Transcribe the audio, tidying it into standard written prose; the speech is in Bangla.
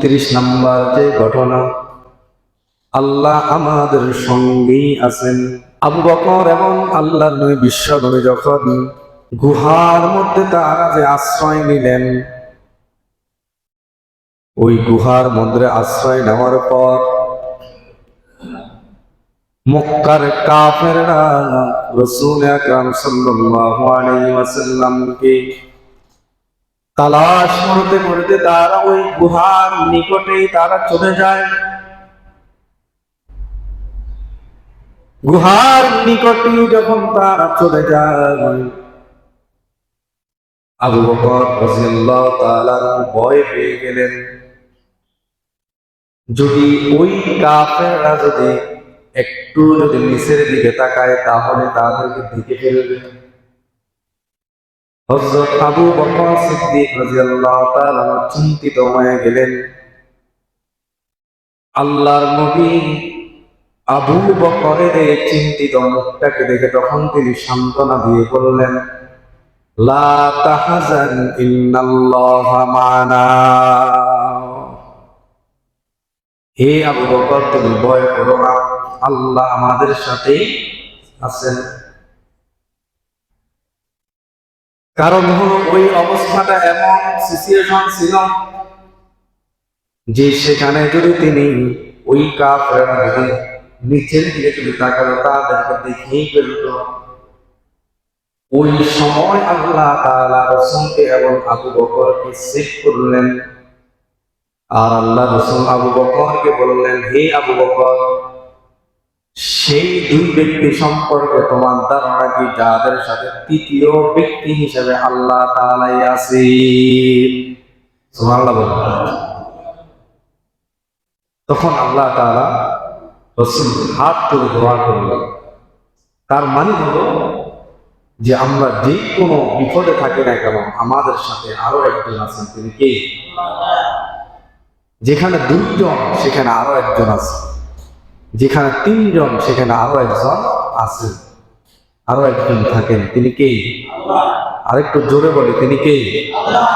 30 নম্বর যে ঘটনা, আল্লাহ আমাদের সঙ্গেই আছেন। আবু বকর এবং আল্লাহর নবী বিশ্ব নবী যখন গুহার মধ্যে তারা যে আশ্রয় নিলেন, ওই গুহার মধ্যে আশ্রয় নেওয়ার পর মক্কার কাফেররা রাসূল আকরাম সাল্লাল্লাহু আলাইহি ওয়াসাল্লামকে তালাশ করতে করতে তারা ওই গুহার নিকটেই তারা চলে যায়। গুহার নিকটে যখন তারা চলে যায়, আবু বকর রাদিয়াল্লাহু তাআলা ভয় পেয়ে গেলেন, যদি ওই কাফেররা যদি একটু যদি নিচের দিকে তাকায় তাহলে তাদেরকে দেখে ফেলবে। হযরত আবু বকর সিদ্দিক রাদিয়াল্লাহু তাআলা চিন্তিত হয়ে গেলেন। আল্লাহর নবী আবু বকরের এই চিন্তিত মুখটাকে দেখে তখন তিনি সান্ত্বনা দিয়ে বললেন, লা তাহজান ইন্নাল্লাহা মা'ানা। হে আবু বকর, তুমি ভয় করো না, আল্লাহ আমাদের সাথেই আছেন। কারণ হলো ওই অবস্থাটা এমন সিচুয়েশন ছিল যে সেখানে যদি তিনি ওই কাফেররা যদি নিচের দিকে যদি তাকালো তাদেরকে দেখেই ফেলত। ওই সময় আল্লাহ তাআলা রাসূলকে এবং আবু বকরকে সেভ করলেন। আর আল্লাহ রাসূল আবু বকরকে বললেন, হে আবু বকর, সেই দুই ব্যক্তি সম্পর্কে তোমার ধারণা কি যাদের সাথে তৃতীয় ব্যক্তি হিসেবে আল্লাহ তাআলাই আছেন? সুবহানাল্লাহ বলুন। তখন আল্লাহ তাআলা রাসূল হাত তুলে দোয়া করলেন। তার মানে হলো যে আমরা যে কোনো বিপদে থাকি না কেন, আমাদের সাথে আরো একজন আছেন। তিনি কে? যেখানে দুইজন সেখানে আরো একজন আছে, যেখানে তিনজন সেখানে আরো একজন আছেন, আরো একজন থাকেন। তিনি কে? আরেকটু জোরে বলে, তিনি কে? আল্লাহ।